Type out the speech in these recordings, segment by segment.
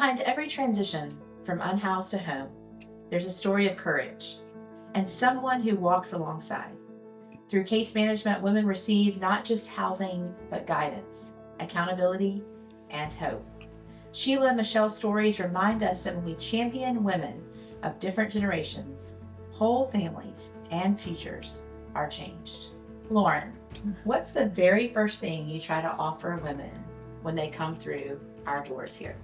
behind every transition from unhoused to home, there's a story of courage and someone who walks alongside. Through case management, women receive not just housing, but guidance, accountability, and hope. Sheila and Michelle's stories remind us that when we champion women of different generations, whole families and futures are changed. Lauren, what's the very first thing you try to offer women when they come through our doors here?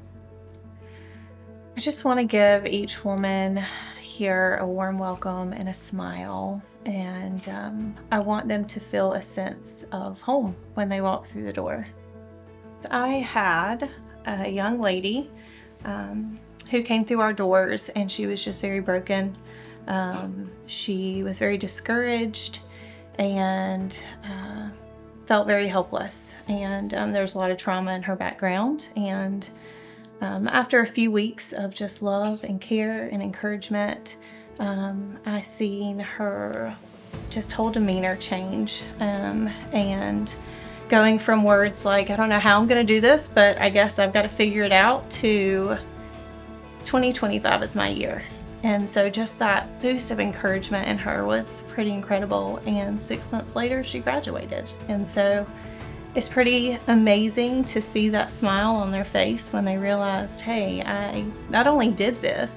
I just want to give each woman here a warm welcome and a smile. And I want them to feel a sense of home when they walk through the door. I had a young lady who came through our doors, and she was just very broken. She was very discouraged and felt very helpless. And there was a lot of trauma in her background. And after a few weeks of just love and care and encouragement, I seen her just whole demeanor change, and going from words like, I don't know how I'm going to do this, but I guess I've got to figure it out, to 2025 is my year. And so just that boost of encouragement in her was pretty incredible. And 6 months later, she graduated. And so it's pretty amazing to see that smile on their face when they realized, hey, I not only did this,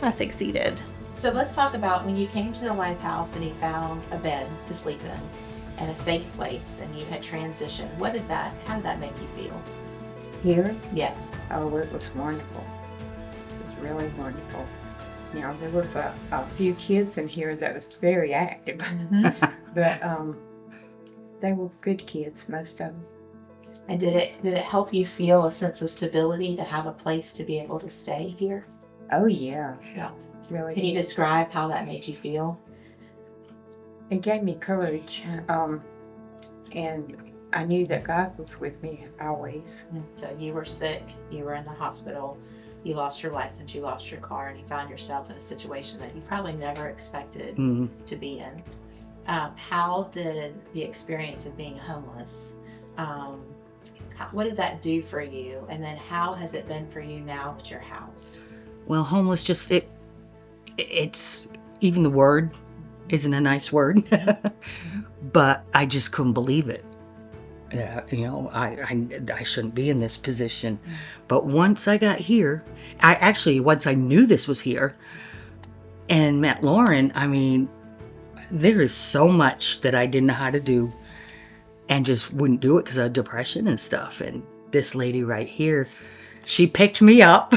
I succeeded. So let's talk about when you came to the Lifehouse and you found a bed to sleep in and a safe place, and you had transitioned. How did that make you feel? Here? Yes. Oh, it was wonderful. It was really wonderful. You know, there was a few kids in here that was very active, but they were good kids, most of them. And did it help you feel a sense of stability to have a place to be able to stay here? Oh yeah. Yeah. Really. Can you describe how that made you feel? It gave me courage, and I knew that God was with me always. So you were sick, you were in the hospital, you lost your license, you lost your car, and you found yourself in a situation that you probably never expected to be in. How did the experience of being homeless, what did that do for you? And then how has it been for you now that you're housed? Well, homeless, just it's even the word isn't a nice word, but I just couldn't believe it. You know, I shouldn't be in this position. But once I got here, once I knew this was here and met Lauren, I mean, there is so much that I didn't know how to do and just wouldn't do it because of depression and stuff. And this lady right here, she picked me up,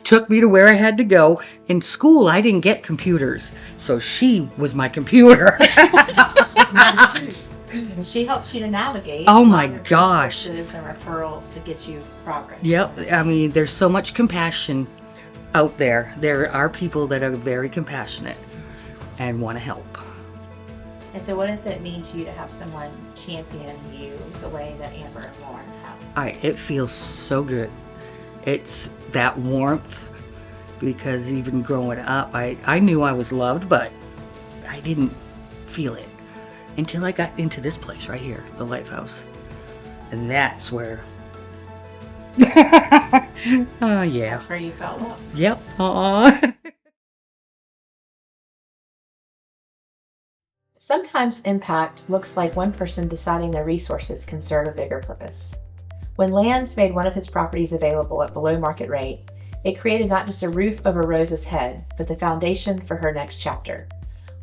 took me to where I had to go. In school, I didn't get computers, so she was my computer. She helps you to navigate. Oh my gosh. And referrals to get you progress. Yep. I mean, there's so much compassion out there. There are people that are very compassionate and want to help. And so what does it mean to you to have someone champion you the way that Amber and Lauren have? It feels so good. It's that warmth, because even growing up, I knew I was loved, but I didn't feel it until I got into this place right here, the Lifehouse. And that's where, oh yeah. That's where you felt love. Yep. Sometimes impact looks like one person deciding their resources can serve a bigger purpose. When Lance made one of his properties available at below market rate, it created not just a roof over Rosa's head, but the foundation for her next chapter.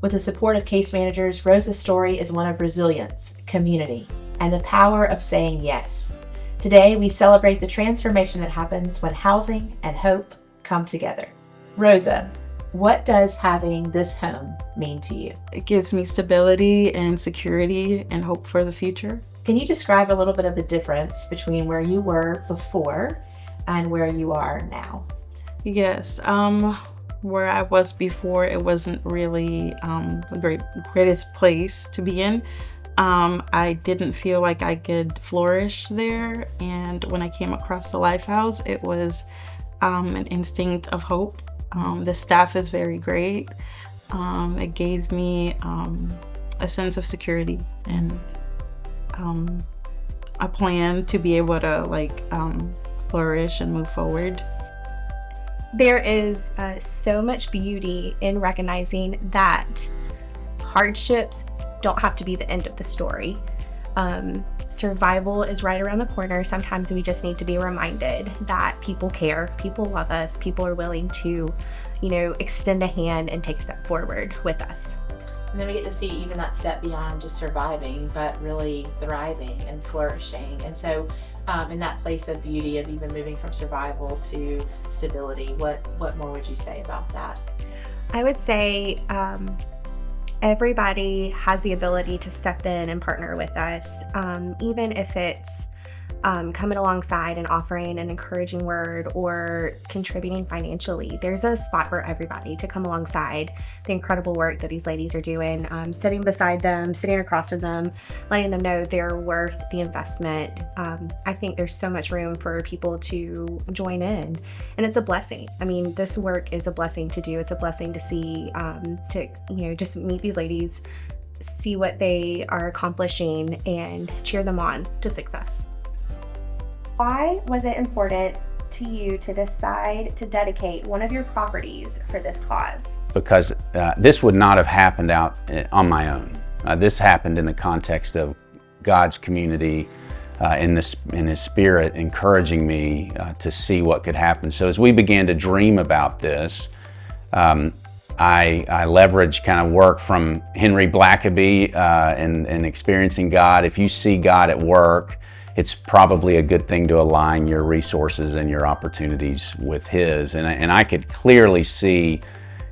With the support of case managers, Rosa's story is one of resilience, community, and the power of saying yes. Today, we celebrate the transformation that happens when housing and hope come together. Rosa, what does having this home mean to you? It gives me stability and security and hope for the future. Can you describe a little bit of the difference between where you were before and where you are now? Yes, where I was before, it wasn't really the greatest place to be in. I didn't feel like I could flourish there, and when I came across the Lifehouse, it was an instinct of hope. The staff is very great. It gave me a sense of security and a plan to be able to flourish and move forward. There is so much beauty in recognizing that hardships don't have to be the end of the story. Survival is right around the corner. Sometimes we just need to be reminded that people care, people love us, people are willing to, extend a hand and take a step forward with us. And then we get to see even that step beyond just surviving, but really thriving and flourishing. And so in that place of beauty of even moving from survival to stability, what more would you say about that? I would say everybody has the ability to step in and partner with us, even if it's coming alongside and offering an encouraging word or contributing financially. There's a spot for everybody to come alongside the incredible work that these ladies are doing, sitting beside them, sitting across from them, letting them know they're worth the investment. I think there's so much room for people to join in, and it's a blessing. I mean, this work is a blessing to do. It's a blessing to see, just meet these ladies, see what they are accomplishing, and cheer them on to success. Why was it important to you to decide to dedicate one of your properties for this cause? Because this would not have happened out on my own. This happened in the context of God's community in His Spirit encouraging me to see what could happen. So as we began to dream about this, I leveraged kind of work from Henry Blackaby and experiencing God. If you see God at work, it's probably a good thing to align your resources and your opportunities with His. And I could clearly see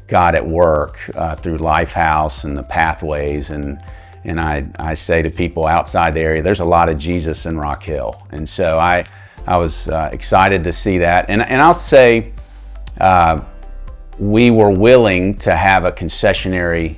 God at work through Lifehouse and the pathways. And I say to people outside the area, there's a lot of Jesus in Rock Hill. And so I was excited to see that. And I'll say we were willing to have a concessionary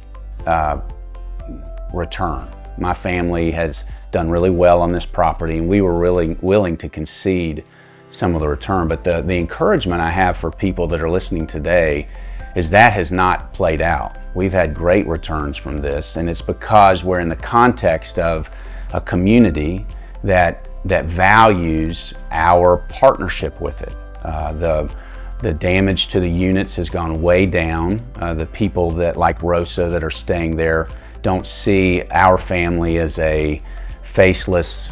return. My family has done really well on this property, and we were really willing to concede some of the return. But the encouragement I have for people that are listening today is that has not played out. We've had great returns from this, and it's because we're in the context of a community that values our partnership with it. The damage to the units has gone way down. The people that, like Rosa, that are staying there don't see our family as a faceless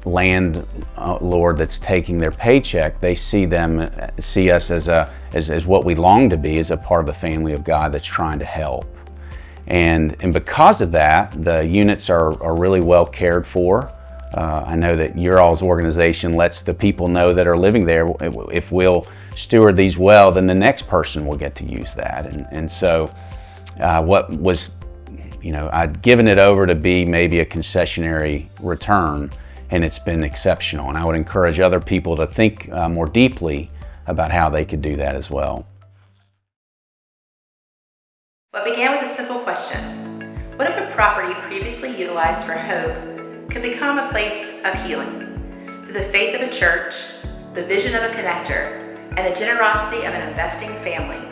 landlord that's taking their paycheck. They see us as what we long to be, as a part of the family of God that's trying to help. And because of that, the units are really well cared for. I know that your all's organization lets the people know that are living there, if we'll steward these well, then the next person will get to use that. And so what was, I'd given it over to be maybe a concessionary return, and it's been exceptional. And I would encourage other people to think more deeply about how they could do that as well. What began with a simple question: what if a property previously utilized for hope could become a place of healing? Through the faith of a church, the vision of a connector, and the generosity of an investing family,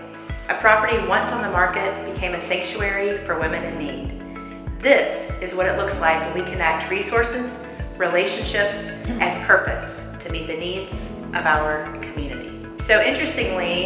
a property once on the market became a sanctuary for women in need. This is what it looks like when we connect resources, relationships, and purpose to meet the needs of our community. So interestingly,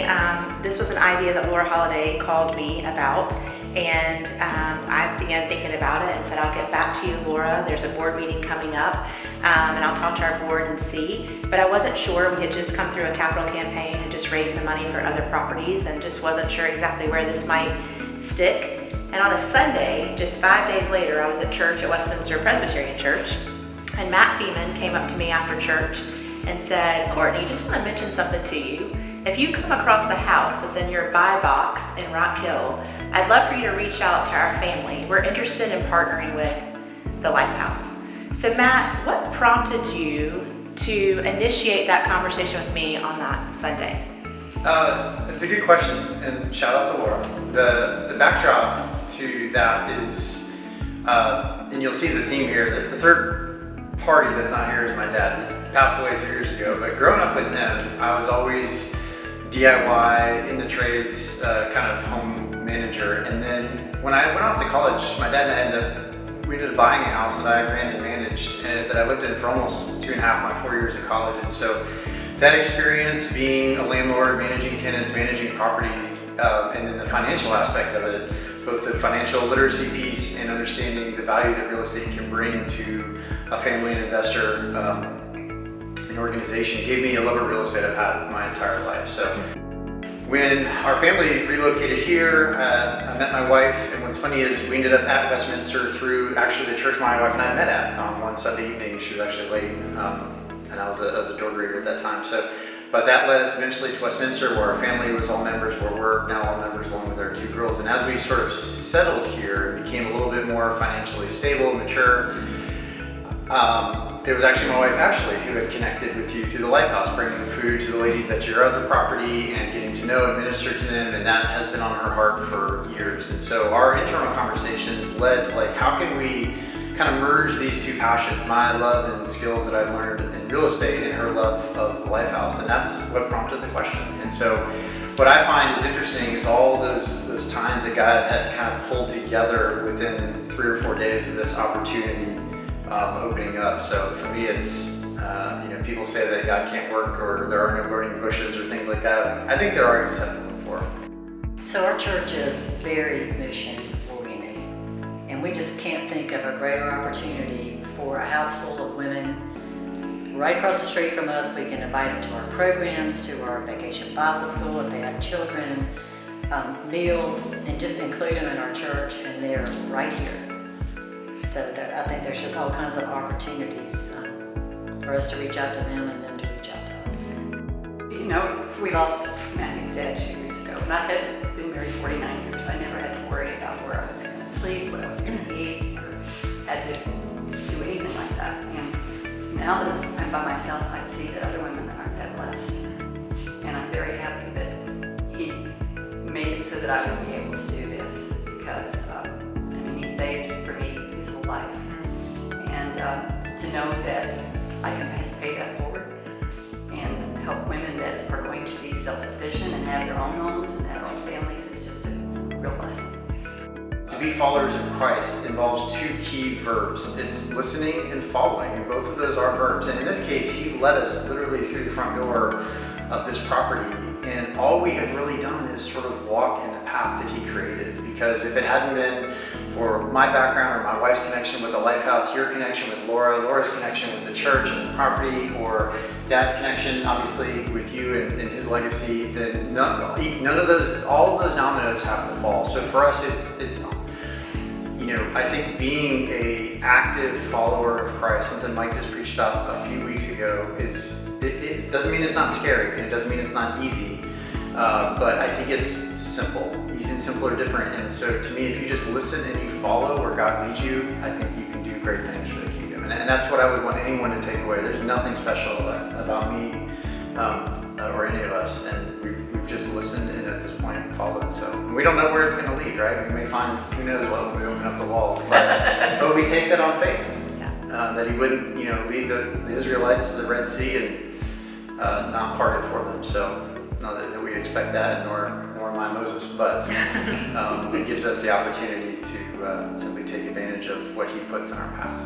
this was an idea that Laura Holliday called me about, and I began thinking about it and said, I'll get back to you, Laura. There's a board meeting coming up, and I'll talk to our board and see. But I wasn't sure. We had just come through a capital campaign and just raised some money for other properties, and just wasn't sure exactly where this might stick. And on a Sunday, just 5 days later, I was at church at Westminster Presbyterian Church, and Matt Feeman came up to me after church and said, Courtney, just want to mention something to you. If you come across a house that's in your buy box in Rock Hill, I'd love for you to reach out to our family. We're interested in partnering with the Lifehouse. So Matt, what prompted you to initiate that conversation with me on that Sunday? It's a good question, and shout out to Laura. The backdrop to that is, and you'll see the theme here, the third party that's not here is my dad. He passed away 3 years ago, but growing up with him, I was always DIY, in the trades, kind of home manager. And then when I went off to college, my dad and I we ended up buying a house that I ran and managed, and that I lived in for almost 2.5 my 4 years of college. And so that experience being a landlord, managing tenants, managing properties, and then the financial aspect of it, both the financial literacy piece and understanding the value that real estate can bring to a family and investor, an organization, gave me a love of real estate I've had my entire life. So when our family relocated here, I met my wife, and what's funny is we ended up at Westminster through actually the church my wife and I met at on one Sunday evening. She was actually late, and I was a door greeter at that time. But that led us eventually to Westminster, where our family was all members, where we're now all members along with our 2 girls. And as we sort of settled here and became a little bit more financially stable, mature, it was actually my wife Ashley who had connected with you through the Lifehouse, bringing food to the ladies at your other property and getting to know and minister to them, and that has been on her heart for years. And so our internal conversations led to like, how can we kind of merge these 2 passions, my love and skills that I've learned in real estate and her love of the Lifehouse, and that's what prompted the question. And so what I find is interesting is all those times that God had kind of pulled together within 3 or 4 days of this opportunity opening up. So for me, it's, people say that God can't work or there are no burning bushes or things like that. I think there are, you just have to look for them. So our church is very mission oriented, and we just can't think of a greater opportunity for a house full of women right across the street from us. We can invite them to our programs, to our vacation Bible school if they have children, meals, and just include them in our church, and they're right here. So I think there's just all kinds of opportunities for us to reach out to them and them to reach out to us. You know, we lost Matthew's dad 2 years ago, and I had been married 49 years. I never had to worry about where I was going to sleep, what I was going to eat, or had to do anything like that. And now that I'm by myself, I see that other women aren't that blessed. And I'm very happy that he made it so that I would be able to do this, because he saved for me his whole life. And to know that I can pay that forward and help women that are going to be self-sufficient and have their own homes and their own families is just a real blessing. To be followers of Christ involves 2 key verbs. It's listening and following, and both of those are verbs. And in this case, he led us literally through the front door of this property, and all we have really done is sort of walk in the path that he created. Because if it hadn't been for my background or my wife's connection with the Lifehouse, your connection with Laura's connection with the church and the property, or Dad's connection obviously with you and his legacy, then none of those, all of those dominoes have to fall. So for us, it's I think being a active follower of Christ, something Mike just preached about a few weeks ago, is it doesn't mean it's not scary, and it doesn't mean it's not easy, but I think it's simple. Easy and simple are different, and so to me, if you just listen and you follow where God leads you, I think you can do great things for the kingdom, and that's what I would want anyone to take away. There's nothing special about me or any of us, and we've just listened and at this point followed. So we don't know where it's going to lead, right? We may find, who knows what, when we open up the wall, but we take that on faith. That he wouldn't, lead the Israelites to the Red Sea and not part it for them. So not that we expect that, nor am I Moses, but it gives us the opportunity to simply take advantage of what he puts in our path.